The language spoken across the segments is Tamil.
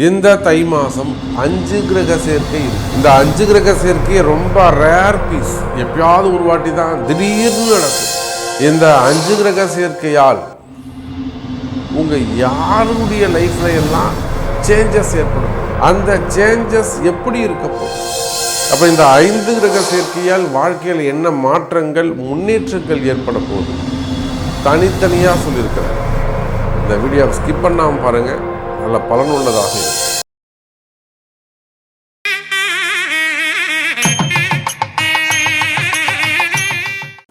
இந்த தை மாதம் 5 கிரக சேர்க்கை இருக்கு. இந்த 5 கிரக சேர்க்கை ரொம்ப ரேர் பீஸ், எப்பயாவது ஒரு வாட்டி தான் திடீர்னு நடக்கும். இந்த 5 கிரக சேர்க்கையால் உங்கள் யாருடைய லைஃப்ல எல்லாம் சேஞ்சஸ் ஏற்படும். அந்த சேஞ்சஸ் எப்படி இருக்கப்போ அப்போ இந்த 5 கிரக சேர்க்கையால் வாழ்க்கையில் என்ன மாற்றங்கள் முன்னேற்றங்கள் ஏற்பட போகுது தனித்தனியாக சொல்லியிருக்கிறேன். இந்த வீடியோவை ஸ்கிப் பண்ணாமல் பாருங்கள், நல்ல பலனுள்ளதாக இருக்கும்.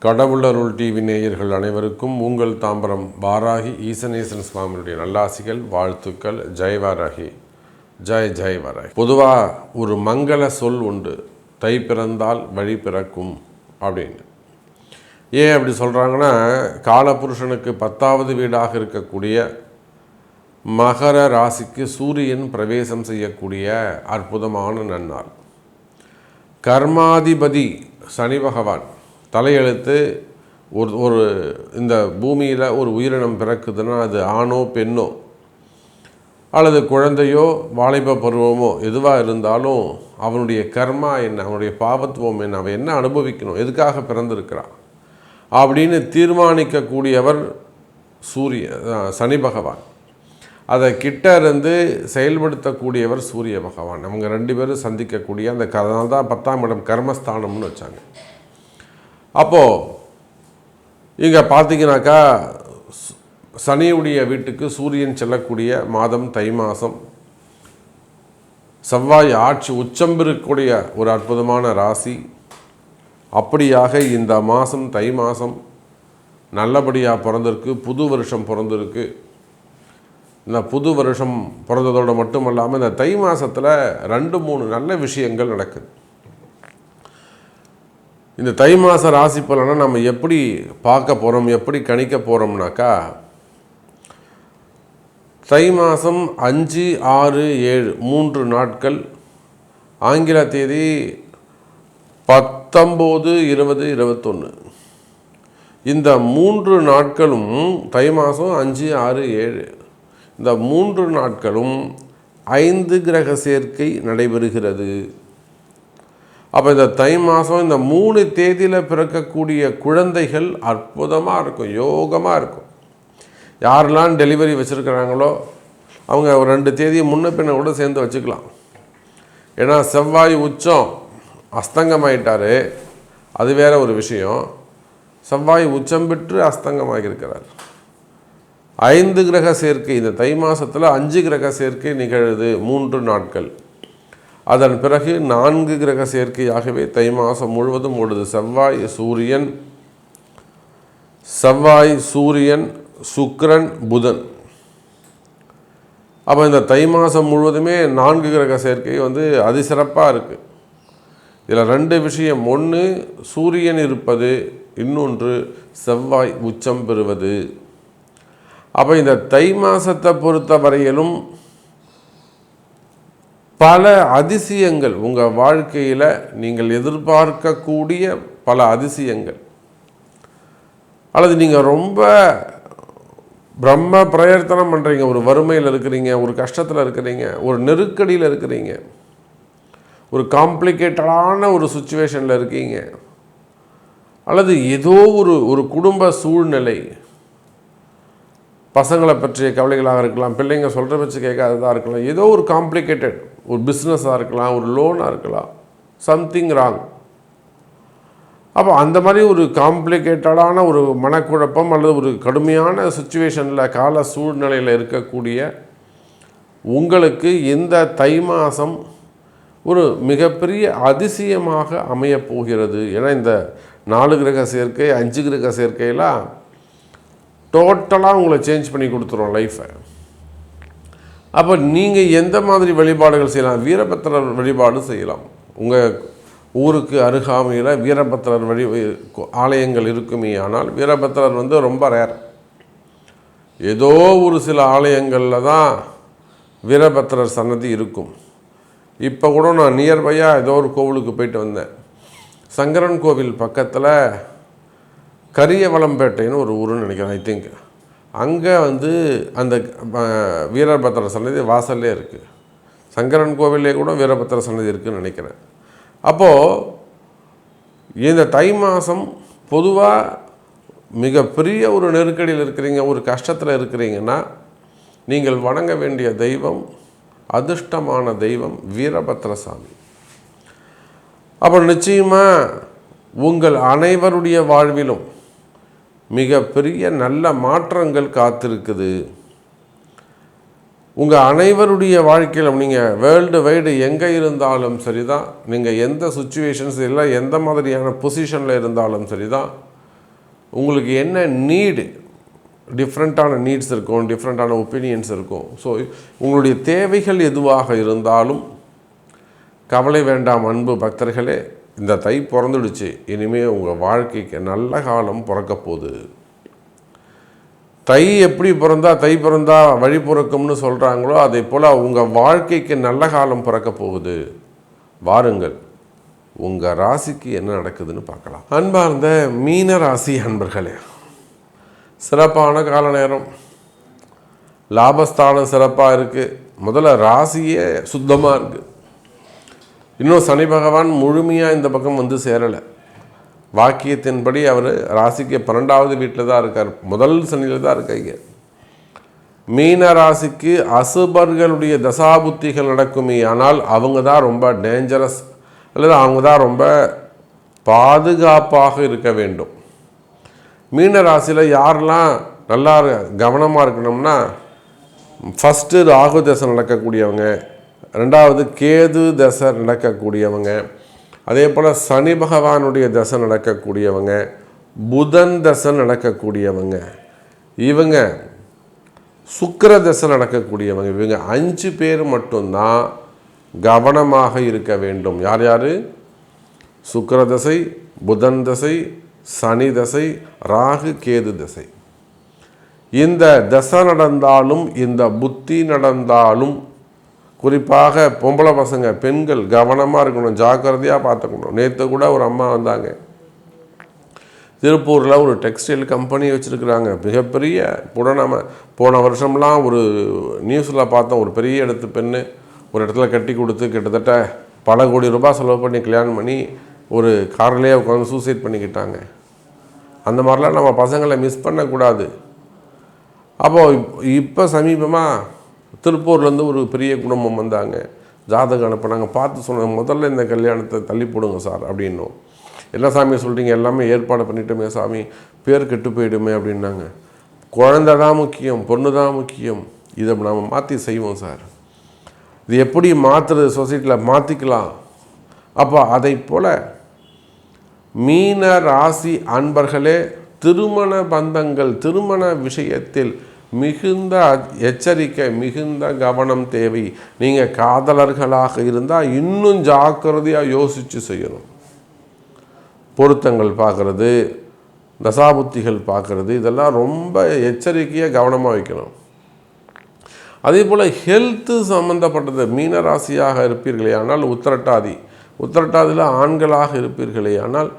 கடவுள் அருள் டிவி நேயர்கள் அனைவருக்கும் உங்கள் தாம்பரம் வாராகி ஈசனேசன் சுவாமியுடைய நல்லாசிகள், வாழ்த்துக்கள். ஜெய் வாராகி, ஜெய் ஜெய் வாராகி. பொதுவாக ஒரு மங்கள சொல் உண்டு, தை பிறந்தால் வழி பிறக்கும் அப்படின்னு. ஏன் அப்படி சொல்கிறாங்கன்னா, காலபுருஷனுக்கு 10வது வீடாக இருக்கக்கூடிய மகர ராசிக்கு சூரியன் பிரவேசம் செய்யக்கூடிய அற்புதமான நன்னாள். கர்மாதிபதி சனி பகவான் தலையெழுத்து ஒரு இந்த பூமியில் ஒரு உயிரினம் பிறக்குதுன்னா அது ஆணோ பெண்ணோ அல்லது குழந்தையோ வாலிப பருவமோ எதுவாக இருந்தாலும் அவனுடைய கர்மா என்ன, அவனுடைய பாவத்துவம் என்ன, அவன் என்ன அனுபவிக்கணும், எதுக்காக பிறந்திருக்கிறான் அப்படின்னு தீர்மானிக்கக்கூடியவர் சனி பகவான். அதை கிட்ட இருந்து செயல்படுத்தக்கூடியவர் சூரிய பகவான். அவங்க 2 பேரும் சந்திக்கக்கூடிய அந்த அதனால தான் 10ஆம் இடம் கர்மஸ்தானம்னு வச்சாங்க. அப்போது இங்கே பார்த்தீங்கன்னாக்கா சனியுடைய வீட்டுக்கு சூரியன் செல்லக்கூடிய மாதம் தை மாதம். செவ்வாய் ஆட்சி உச்சம் இருக்கக்கூடிய ஒரு அற்புதமான ராசி. அப்படியாக இந்த மாதம் தை மாதம் நல்லபடியாக பிறந்திருக்கு, புது வருஷம் பிறந்திருக்கு. இந்த புது வருஷம் பிறந்ததோடு மட்டும் இல்லாமல் இந்த தை மாதத்தில் 2-3 நல்ல விஷயங்கள் நடக்குது. இந்த தை மாத ராசி பலனை நம்ம எப்படி பார்க்க போகிறோம், எப்படி கணிக்க போகிறோம்னாக்கா, தை மாதம் 5, 6, 7 3 நாட்கள், ஆங்கில தேதி 19, 20, 21. இந்த 3 நாட்களும் தை மாதம் 5, 6, 7 இந்த 3 நாட்களும் 5 கிரக சேர்க்கை நடைபெறுகிறது. அப்போ இந்த தை மாதம் இந்த 3 தேதியில் பிறக்கக்கூடிய குழந்தைகள் அற்புதமாக இருக்கும், யோகமாக இருக்கும். யாரெல்லாம் டெலிவரி வச்சுருக்கிறாங்களோ அவங்க ஒரு 2 தேதியை முன்ன பின்ன கூட சேர்ந்து வச்சுக்கலாம். ஏன்னா செவ்வாய் உச்சம் அஸ்தங்கமாயிட்டார், அது வேற ஒரு விஷயம். செவ்வாய் உச்சம் பெற்று அஸ்தங்கமாக இருக்கிறார். 5 கிரக சேர்க்கை இந்த தை மாதத்தில் 5 கிரக சேர்க்கை நிகழுது 3 நாட்கள். அதன் பிறகு 4 கிரக சேர்க்கையாகவே தை மாதம் முழுவதும் ஓடுது. செவ்வாய் சூரியன் சுக்கிரன் புதன். அப்போ இந்த தை மாதம் முழுவதுமே 4 கிரக சேர்க்கை அதிசிறப்பாக இருக்குது. இதில் 2 விஷயம், ஒன்று சூரியன் இருப்பது, இன்னொன்று செவ்வாய் உச்சம் பெறுவது. அப்போ இந்த தை மாதத்தை பொறுத்த வரையிலும் பல அதிசயங்கள் உங்கள் வாழ்க்கையில் நீங்கள் எதிர்பார்க்கக்கூடிய பல அதிசயங்கள், அல்லது நீங்கள் ரொம்ப பிரம்ம பிரயத்தனம் பண்ணுறீங்க, ஒரு வறுமையில் இருக்கிறீங்க, ஒரு கஷ்டத்தில் இருக்கிறீங்க, ஒரு நெருக்கடியில் இருக்கிறீங்க, ஒரு காம்ப்ளிகேட்டடான ஒரு சுச்சுவேஷனில் இருக்கீங்க, அல்லது ஏதோ ஒரு குடும்ப சூழ்நிலை, பசங்களை பற்றிய கவலைகளாக இருக்கலாம், பிள்ளைங்க சொல்கிற வச்சு கேட்காததாக இருக்கலாம், ஏதோ ஒரு காம்ப்ளிகேட்டட் ஒரு பிஸ்னஸாக இருக்கலாம், ஒரு லோனாக இருக்கலாம், சம்திங் ராங். அப்போ அந்த மாதிரி ஒரு காம்ப்ளிகேட்டடான ஒரு மனக்குழப்பம் அல்லது ஒரு கடுமையான சுச்சுவேஷனில் கால சூழ்நிலையில் இருக்கக்கூடிய உங்களுக்கு இந்த தை மாதம் ஒரு மிகப்பெரிய அதிசயமாக அமையப்போகிறது. ஏன்னா இந்த 4 கிரக சேர்க்கை 5 கிரக சேர்க்கையெல்லாம் டோட்டலாக உங்களை சேஞ்ச் பண்ணி கொடுத்துரும் லைஃப்பை. அப்போ நீங்கள் எந்த மாதிரி வழிபாடுகள் செய்யலாம்? வீரபத்திரர் வழிபாடு செய்யலாம். உங்கள் ஊருக்கு அருகாமையில் வீரபத்திரர் ஆலயங்கள் இருக்குமே. ஆனால் வீரபத்திரர் ரொம்ப ரேர். ஏதோ ஒரு சில ஆலயங்களில் தான் வீரபத்திரர் சன்னதி இருக்கும். இப்போ கூட நான் நியர்பையாக ஏதோ ஒரு கோவிலுக்கு போயிட்டு வந்தேன். சங்கரன் கோவில் பக்கத்தில் கரியவளம்பேட்டைன்னு ஒரு ஊருன்னு நினைக்கிறேன், ஐ திங்க். அங்கே அந்த வீரபத்திர சன்னதி வாசல்லே இருக்குது. சங்கரன் கோவிலே கூட வீரபத்திர சன்னதி இருக்குதுன்னு நினைக்கிறேன். அப்போது இந்த தை மாதம் பொதுவாக மிகப்பெரிய ஒரு நெருக்கடியில் இருக்கிறீங்க, ஒரு கஷ்டத்தில் இருக்கிறீங்கன்னா நீங்கள் வணங்க வேண்டிய தெய்வம், அதிர்ஷ்டமான தெய்வம் வீரபத்திர சாமி. அப்போ நிச்சயமாக உங்கள் அனைவருடைய வாழ்விலும் மிகப்பெரிய நல்ல மாற்றங்கள் காத்திருக்குது. உங்கள் அனைவருடைய வாழ்க்கையிலும் நீங்கள் வேர்ல்டு வைடு எங்கே இருந்தாலும் சரி தான், நீங்கள் எந்த சுச்சுவேஷன்ஸ் இல்லை எந்த மாதிரியான பொசிஷனில் இருந்தாலும் சரி தான், உங்களுக்கு என்ன நீடு, டிஃப்ரெண்ட்டான நீட்ஸ் இருக்கும், டிஃப்ரெண்ட்டான ஒப்பீனியன்ஸ் இருக்கும். ஸோ உங்களுடைய தேவைகள் எதுவாக இருந்தாலும் கவலை வேண்டாம் அன்பு பக்தர்களே. இந்த தை பிறந்துடுச்சு, இனிமேல் உங்கள் வாழ்க்கைக்கு நல்ல காலம் பிறக்க போகுது. தை எப்படி பிறந்தா தை பிறந்தா வழி பிறக்கும்னு சொல்கிறாங்களோ அதே போல் உங்கள் வாழ்க்கைக்கு நல்ல காலம் பிறக்க போகுது. வாருங்கள், உங்கள் ராசிக்கு என்ன நடக்குதுன்னு பார்க்கலாம். அன்பார்ந்த மீன ராசி அன்பர்களே, சிறப்பான கால நேரம், லாபஸ்தானம் சிறப்பாக இருக்குது. முதல்ல ராசியே சுத்தமாக இருக்குது. இன்னும் சனி பகவான் முழுமையாக இந்த பக்கம் வந்து சேரலை. வாக்கியத்தின்படி அவர் ராசிக்கு 12வது வீட்டில் தான் இருக்கார், முதல் சனியில் தான் இருக்காங்க. மீன ராசிக்கு அசுபர்களுடைய தசாபுத்திகள் நடக்குமே, ஆனால் அவங்க தான் ரொம்ப டேஞ்சரஸ், அல்லது அவங்க தான் ரொம்ப பாதுகாப்பாக இருக்க வேண்டும். மீன ராசியில் யாரெல்லாம் நல்லா கவனமாக இருக்கணும்னா, ஃபஸ்ட்டு ராகு தசை நடக்கக்கூடியவங்க, ரெண்டாவது கேது தசை நடக்கக்கூடியவங்க, அதே போல் சனி பகவானுடைய தசை நடக்கக்கூடியவங்க, புதன் தசை நடக்கக்கூடியவங்க, இவங்க சுக்கிர தசை நடக்கக்கூடியவங்க, இவங்க 5 பேர் மட்டும்தான் கவனமாக இருக்க வேண்டும். யார் யார்? சுக்கிர தசை, புதன் தசை, சனி தசை, ராகு கேது தசை. இந்த தசை நடந்தாலும் இந்த புத்தி நடந்தாலும் குறிப்பாக பொம்பளை பசங்க பெண்கள் கவனமாக இருக்கணும், ஜாக்கிரதையாக பார்த்துக்கணும். நேற்று கூட ஒரு அம்மா வந்தாங்க, திருப்பூரில் ஒரு டெக்ஸ்டைல் கம்பெனி வச்சுருக்குறாங்க, மிகப்பெரிய. கூட நம்ம போன வருஷம்லாம் ஒரு நியூஸில் பார்த்தோம், ஒரு பெரிய இடத்து பெண்ணு ஒரு இடத்துல கட்டி கொடுத்து கிட்டத்தட்ட பல கோடி ரூபாய் செலவு பண்ணி கல்யாணம் பண்ணி ஒரு கார்லேயே உட்காந்து சூசைட் பண்ணிக்கிட்டாங்க. அந்த மாதிரிலாம் நம்ம பசங்களை மிஸ் பண்ணக்கூடாது. அப்போது இப்போ சமீபமாக திருப்பூர்லேருந்து ஒரு பெரிய குடும்பம் வந்தாங்க, ஜாதகம் அனுப்பினாங்க. பார்த்து சொன்னாங்க, முதல்ல இந்த கல்யாணத்தை தள்ளி போடுங்க சார் அப்படின்னும். என்ன சாமி சொல்கிறீங்க, எல்லாமே ஏற்பாடு பண்ணிட்டோமே சாமி, பேர் கெட்டு போயிடுமே அப்படின்னாங்க. குழந்தை தான் முக்கியம், பொண்ணு தான் முக்கியம், இதை நம்ம மாற்றி செய்வோம் சார். இது எப்படி மாற்றுறது, சொசைட்டியில் மாற்றிக்கலாம். அப்போ அதை போல் மீன ராசி அன்பர்களே, திருமண பந்தங்கள், திருமண விஷயத்தில் மிகுந்த எச்சரிக்கை, மிகுந்த கவனம் தேவை. நீங்கள் காதலர்களாக இருந்தால் இன்னும் ஜாக்கிரதையாக யோசித்து செய்யணும். பொருத்தங்கள் பார்க்குறது, தசாபுத்திகள் பார்க்குறது, இதெல்லாம் ரொம்ப எச்சரிக்கையாக கவனமாக வைக்கணும். அதே போல் ஹெல்த்து சம்மந்தப்பட்டது, மீனராசியாக இருப்பீர்களே ஆனால் உத்திரட்டாதியில் ஆண்களாக இருப்பீர்களே ஆனால்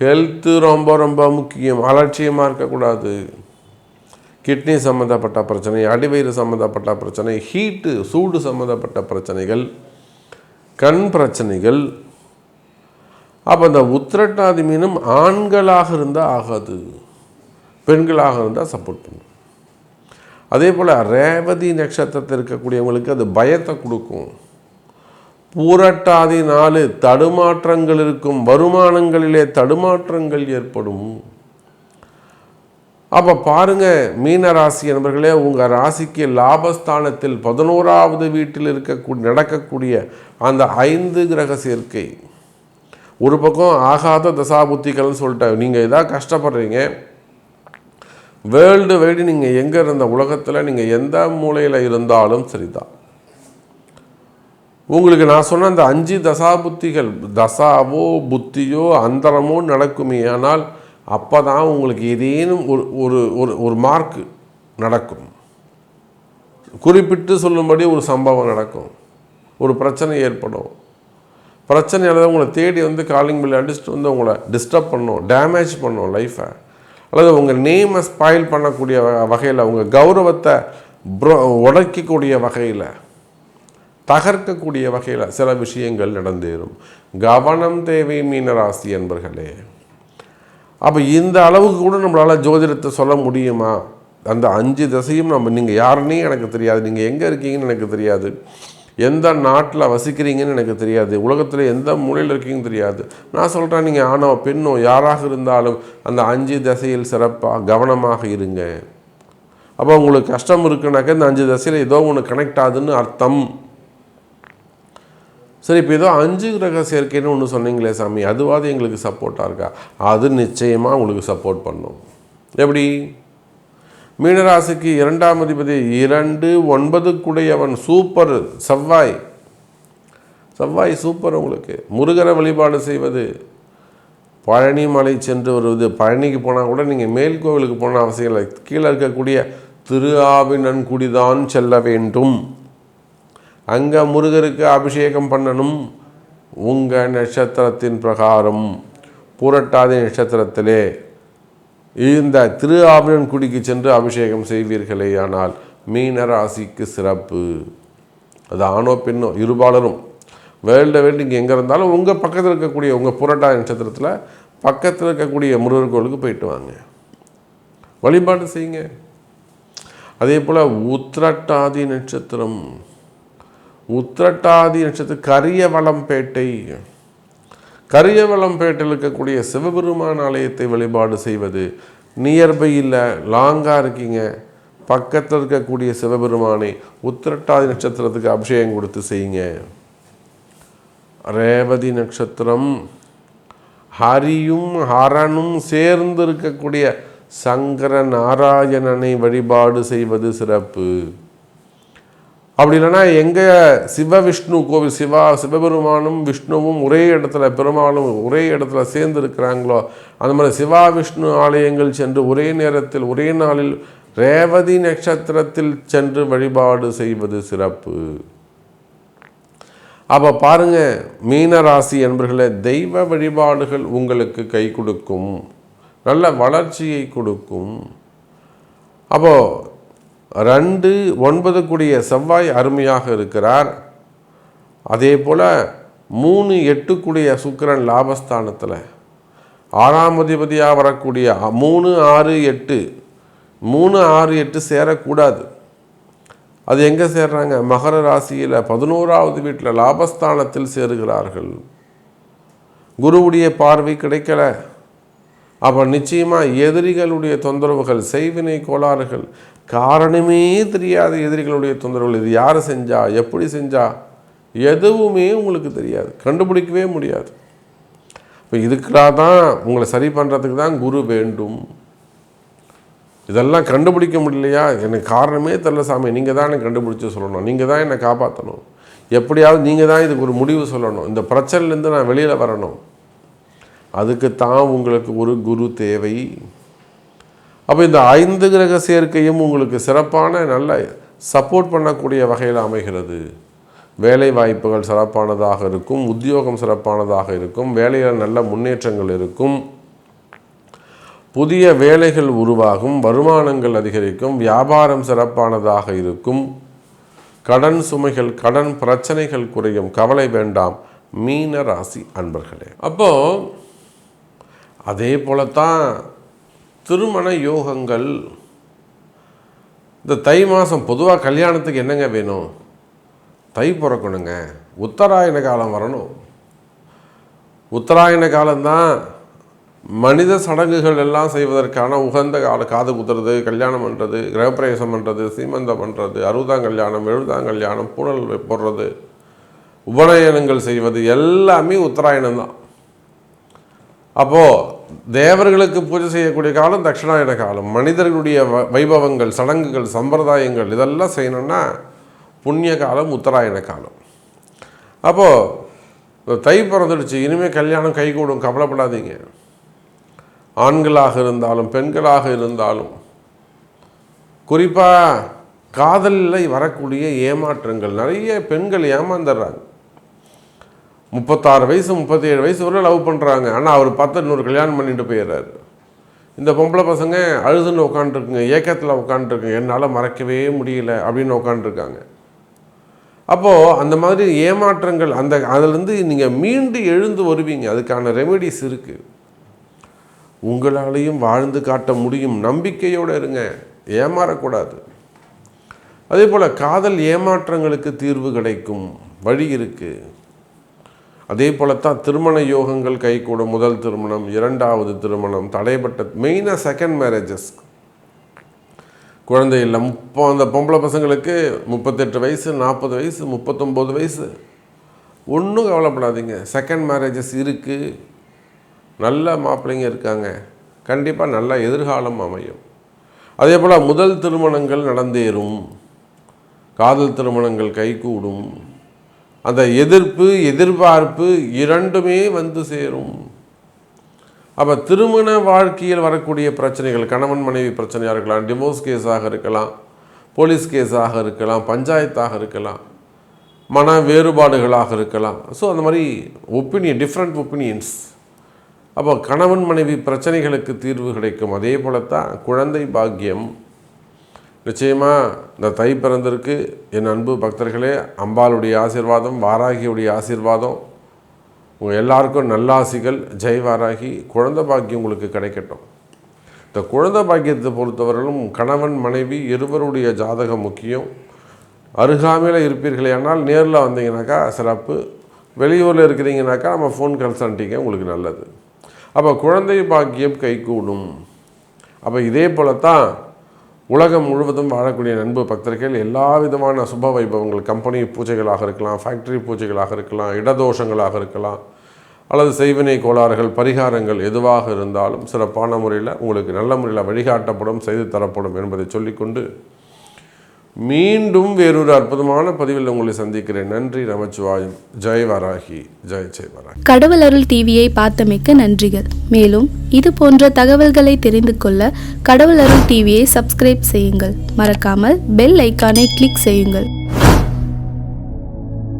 ஹெல்த்து ரொம்ப ரொம்ப முக்கியம். அலட்சியமாக இருக்கக்கூடாது. கிட்னி சம்மந்தப்பட்ட பிரச்சனை, அடிவயிறு சம்மந்தப்பட்ட பிரச்சனை, ஹீட்டு சூடு சம்மந்தப்பட்ட பிரச்சனைகள், கண் பிரச்சனைகள். அப்போ இந்த உத்திரட்டாதி மீனும் ஆண்களாக இருந்தால் ஆகாது, பெண்களாக இருந்தால் சப்போர்ட் பண்ணும். அதே போல் ரேவதி நட்சத்திரத்தில் இருக்கக்கூடியவங்களுக்கு அது பயத்தை கொடுக்கும். பூரட்டாதி 4 தடுமாற்றங்கள் இருக்கும், வருமானங்களிலே தடுமாற்றங்கள் ஏற்படும். அப்போ பாருங்கள் மீன ராசி என்பர்களே, உங்கள் ராசிக்கு லாபஸ்தானத்தில் 11வது வீட்டில் நடக்கக்கூடிய அந்த 5 கிரக சேர்க்கை. ஒரு பக்கம் ஆகாத தசாபுத்திகள்னு சொல்லிட்டேன். நீங்கள் எதாவது கஷ்டப்படுறீங்க, வேர்ல்டு வைடு நீங்கள் எங்கே இருந்த உலகத்தில் நீங்கள் எந்த மூலையில் இருந்தாலும் சரிதான், உங்களுக்கு நான் சொன்ன அந்த 5 தசாபுத்திகள், தசாவோ புத்தியோ அந்தரமோ நடக்குமே. ஆனால் அப்போ தான் உங்களுக்கு ஏதேனும் ஒரு மார்க்கு நடக்கும், குறிப்பிட்டு சொல்லும்படி ஒரு சம்பவம் நடக்கும், ஒரு பிரச்சனை ஏற்படும். பிரச்சனையால் உங்களை தேடி வந்து காலிங் பில் அடிச்சுட்டு வந்து உங்களை டிஸ்டர்ப் பண்ணணும், டேமேஜ் பண்ணணும் லைஃப்பை, அல்லது உங்கள் நேமை ஸ்பாயில் பண்ணக்கூடிய வகையில், உங்கள் கௌரவத்தை உடைக்கக்கூடிய வகையில், தகர்க்கக்கூடிய வகையில் சில விஷயங்கள் நடந்தேறும். கவனம் தேவை மீனராசி என்பர்களே. அப்போ இந்த அளவுக்கு கூட நம்மளால் ஜோதிடத்தை சொல்ல முடியுமா? அந்த 5 திசையும் நீங்கள் யாருன்னே எனக்கு தெரியாது, நீங்கள் எங்கே இருக்கீங்கன்னு எனக்கு தெரியாது, எந்த நாட்டில் வசிக்கிறீங்கன்னு எனக்கு தெரியாது, உலகத்தில் எந்த மூலையில் இருக்கீங்கன்னு தெரியாது. நான் சொல்கிறேன், நீங்கள் ஆணோ பெண்ணோ யாராக இருந்தாலும் அந்த 5 திசையில் சிறப்பாக கவனமாக இருங்க. அப்போ உங்களுக்கு கஷ்டம் இருக்குனாக்க இந்த 5 திசையில் ஏதோ ஒன்று கனெக்ட் ஆகுதுன்னு அர்த்தம். சரி, இப்போ ஏதோ 5 கிரக சேர்க்கைன்னு ஒன்று சொன்னீங்களே சாமி, அதுவாது எங்களுக்கு சப்போர்ட்டாக இருக்கா? அது நிச்சயமாக உங்களுக்கு சப்போர்ட் பண்ணும். எப்படி? மீனராசிக்கு 2ஆம் அதிபதி 2, 9 சூப்பர். செவ்வாய் சூப்பர். உங்களுக்கு முருகரை வழிபாடு செய்வது, பழனி மலை சென்று வருவது. பழனிக்கு போனால் கூட நீங்கள் மேல் கோவிலுக்கு போன அவசியம் இல்லை, கீழே இருக்கக்கூடிய திரு ஆவினன்குடிதான் செல்ல வேண்டும். அங்கே முருகருக்கு அபிஷேகம் பண்ணணும். உங்கள் நட்சத்திரத்தின் பிரகாரம் புரட்டாதி நட்சத்திரத்திலே இந்த திரு ஆவினன்குடிக்கு சென்று அபிஷேகம் செய்வீர்களே ஆனால் மீனராசிக்கு சிறப்பு. அது ஆணோ பெண்ணோ இருபாலரும் வேர்ல்டு இங்கே எங்கே இருந்தாலும் உங்கள் பக்கத்தில் இருக்கக்கூடிய உங்கள் புரட்டாதி நட்சத்திரத்தில் பக்கத்தில் இருக்கக்கூடிய முருகர் கோவிலுக்கு போயிட்டு வாங்க, வழிபாடு செய்யுங்க. அதே போல் உத்திரட்டாதி நட்சத்திரம் கரியவளம்பேட்டையில் இருக்கக்கூடிய சிவபெருமான் ஆலயத்தை வழிபாடு செய்வது. நியர்பை இல்லை, லாங்காக இருக்கீங்க, பக்கத்தில் இருக்கக்கூடிய சிவபெருமானை உத்திரட்டாதி நட்சத்திரத்துக்கு அபிஷேகம் கொடுத்து செய்யுங்க. ரேவதி நட்சத்திரம் ஹரியும் ஹரனும் சேர்ந்து இருக்கக்கூடிய சங்கர நாராயணனை வழிபாடு செய்வது சிறப்பு. அப்படி இல்லைன்னா எங்கே சிவ விஷ்ணு கோவில், சிவபெருமானும் விஷ்ணுவும் ஒரே இடத்துல, பெருமாளும் ஒரே இடத்துல சேர்ந்து இருக்கிறாங்களோ அந்த மாதிரி சிவா விஷ்ணு ஆலயங்கள் சென்று ஒரே நேரத்தில் ஒரே நாளில் ரேவதி நட்சத்திரத்தில் சென்று வழிபாடு செய்வது சிறப்பு. அப்போ பாருங்க மீனராசி என்பர்களே, தெய்வ வழிபாடுகள் உங்களுக்கு கை கொடுக்கும், நல்ல வளர்ச்சியை கொடுக்கும். அப்போது 2, 9 செவ்வாய் அருமையாக இருக்கிறார். அதே போல் 3, 8 சுக்கிரன் லாபஸ்தானத்தில் 6ஆம் அதிபதியாக வரக்கூடிய 3, 6, 8 3, 6, 8 சேரக்கூடாது. அது எங்கே சேர்றாங்க? மகர ராசியில் 11ஆவது வீட்டில் லாபஸ்தானத்தில் சேருகிறார்கள். குருவுடைய பார்வை கிடைக்கல. அப்போ நிச்சயமாக எதிரிகளுடைய தொந்தரவுகள், செய்வினை கோளாறுகள், காரணமே தெரியாத எதிரிகளுடைய தொந்தரவுகள், இது யார் செஞ்சா, எப்படி செஞ்சா, எதுவுமே உங்களுக்கு தெரியாது, கண்டுபிடிக்கவே முடியாது. இப்போ இதுக்காக தான் உங்களை சரி பண்ணுறதுக்கு தான் குரு வேண்டும். இதெல்லாம் கண்டுபிடிக்க முடியலையா, எனக்கு காரணமே தெரியல சாமி, நீங்கள் தான் எனக்கு கண்டுபிடிச்சி சொல்லணும், நீங்கள் தான் என்னை காப்பாற்றணும், எப்படியாவது நீங்கள் தான் இதுக்கு ஒரு முடிவு சொல்லணும், இந்த பிரச்சனையிலேருந்து நான் வெளியில் வரணும். அதுக்குத்தான் உங்களுக்கு ஒரு குரு தேவை. அப்போ இந்த 5 கிரக சேர்க்கையும் உங்களுக்கு சிறப்பான நல்ல சப்போர்ட் பண்ணக்கூடிய வகையில் அமைகிறது. வேலை வாய்ப்புகள் சிறப்பானதாக இருக்கும், உத்தியோகம் சிறப்பானதாக இருக்கும், வேலையில் நல்ல முன்னேற்றங்கள் இருக்கும், புதிய வேலைகள் உருவாகும், வருமானங்கள் அதிகரிக்கும், வியாபாரம் சிறப்பானதாக இருக்கும், கடன் சுமைகள், கடன் பிரச்சனைகள் குறையும். கவலை வேண்டாம் மீன ராசி அன்பர்களே. அப்போது அதே போலத்தான் திருமண யோகங்கள். இந்த தை மாதம் பொதுவாக கல்யாணத்துக்கு என்னங்க வேணும்? தை பிறக்கணுங்க, உத்தராயண காலம் வரணும். உத்தராயண காலம்தான் மனித சடங்குகள் எல்லாம் செய்வதற்கான உகந்த கால. காது குத்துறது, கல்யாணம் பண்ணுறது, கிரகப்பிரவேசம் பண்ணுறது, சீமந்தம் பண்ணுறது, 60ஆம் கல்யாணம், 70ஆம் கல்யாணம், பூணல் போடுறது, உபநயனங்கள் செய்வது எல்லாமே உத்தராயணம் தான். அப்போது தேவர்களுக்கு பூஜை செய்யக்கூடிய காலம் தட்சிணாயன காலம். மனிதர்களுடைய வைபவங்கள், சடங்குகள், சம்பிரதாயங்கள் இதெல்லாம் செய்யணும்னா புண்ணிய காலம் உத்தராயண காலம். அப்போது தை பிறந்துடுச்சு, இனிமேல் கல்யாணம் கைகூடும், கவலைப்படாதீங்க. ஆண்களாக இருந்தாலும் பெண்களாக இருந்தாலும், குறிப்பாக காதலில் வரக்கூடிய ஏமாற்றங்கள், நிறைய பெண்கள் ஏமாந்துடுறாங்க. 36 வயசு 37 வயசு வரை லவ் பண்ணுறாங்க, ஆனால் அவர் பார்த்து இன்னொரு கல்யாணம் பண்ணிட்டு போயிடுறாரு. இந்த பொம்பளை பசங்க அழுதுன்னு உட்காந்துருக்குங்க, ஏக்கத்தில் உட்காந்துருக்குங்க, என்னால் மறக்கவே முடியல அப்படின்னு உட்காந்துருக்காங்க. அப்போது அந்த மாதிரி ஏமாற்றங்கள் அதிலிருந்து நீங்கள் மீண்டு எழுந்து வருவீங்க. அதுக்கான ரெமெடிஸ் இருக்குது. உங்களாலையும் வாழ்ந்து காட்ட முடியும். நம்பிக்கையோடு இருங்க, ஏமாறக்கூடாது. அதே போல் காதல் ஏமாற்றங்களுக்கு தீர்வு கிடைக்கும், வழி இருக்குது. அதே போலத்தான் திருமண யோகங்கள் கைகூடும். முதல் திருமணம், இரண்டாவது திருமணம், தடைப்பட்ட மெயினாக செகண்ட் மேரேஜஸ், குழந்தை இல்லை. அந்த பொம்பளை பசங்களுக்கு 38 வயசு, 40 வயசு, 39 வயசு, ஒன்றும் கவலைப்படாதீங்க. செகண்ட் மேரேஜஸ் இருக்குது, நல்ல மாப்பிள்ளைங்க இருக்காங்க, கண்டிப்பாக நல்ல எதிர்காலம் அமையும். அதே போல் முதல் திருமணங்கள் நடந்தேறும், காதல் திருமணங்கள் கைகூடும். அந்த எதிர்பார்ப்பு இரண்டுமே வந்து சேரும். அப்போ திருமண வாழ்க்கையில் வரக்கூடிய பிரச்சனைகள், கணவன் மனைவி பிரச்சனையாக இருக்கலாம், டிவோர்ஸ் கேஸாக இருக்கலாம், போலீஸ் கேஸாக இருக்கலாம், பஞ்சாயத்தாக இருக்கலாம், மன வேறுபாடுகளாக இருக்கலாம். ஸோ அந்த மாதிரி டிஃப்ரெண்ட் ஒப்பீனியன்ஸ். அப்போ கணவன் மனைவி பிரச்சனைகளுக்கு தீர்வு கிடைக்கும். அதே போலத்தான் குழந்தை பாக்கியம். நிச்சயமாக இந்த தை பிறந்திருக்கு என் அன்பு பக்தர்களே. அம்பாளுடைய ஆசீர்வாதம், வாராகியுடைய ஆசீர்வாதம் உங்கள் எல்லாருக்கும் நல்லாசிகள். ஜெய் வாராகி. குழந்தை பாக்கியம் உங்களுக்கு கிடைக்கட்டும். இந்த குழந்தை பாக்கியத்தை பொறுத்தவரையிலும் கணவன் மனைவி இருவருடைய ஜாதகம் முக்கியம். அருகாமையில் இருப்பீர்களே ஆனால் நேரில் வந்தீங்கன்னாக்கா சிறப்பு. வெளியூரில் இருக்கிறீங்கனாக்கா நம்ம ஃபோன் கன்சல்ட்டிங்க உங்களுக்கு நல்லது. அப்போ குழந்தை பாக்கியம் கைகூடும். அப்போ இதே போலத்தான் உலகம் முழுவதும் வாழக்கூடிய நண்பு பக்தர்கள் எல்லா விதமான சுப வைபவங்கள், கம்பெனி பூஜைகளாக இருக்கலாம், ஃபேக்ட்ரி பூஜைகளாக இருக்கலாம், இடதோஷங்களாக இருக்கலாம், அல்லது செய்வினை கோளாறுகள், பரிகாரங்கள் எதுவாக இருந்தாலும் சிறப்பான முறையில் உங்களுக்கு நல்ல முறையில் வழிகாட்டப்படும், செய்து தரப்படும் என்பதை சொல்லிக்கொண்டு மீண்டும் வேறொரு அற்புதமான பதிவில் உங்களை சந்திக்கிறேன். நன்றி. நமச்சிவாயம். ஜெய் வராகி. ஜெய் வராகி. கடவுள் அருள் டிவியை பார்த்தமைக்க நன்றிகள். மேலும் இது போன்ற தகவல்களை தெரிந்து கொள்ள கடவுள் அருள் டிவியை சப்ஸ்கிரைப் செய்யுங்கள். மறக்காமல் பெல் ஐக்கானை கிளிக் செய்யுங்கள்.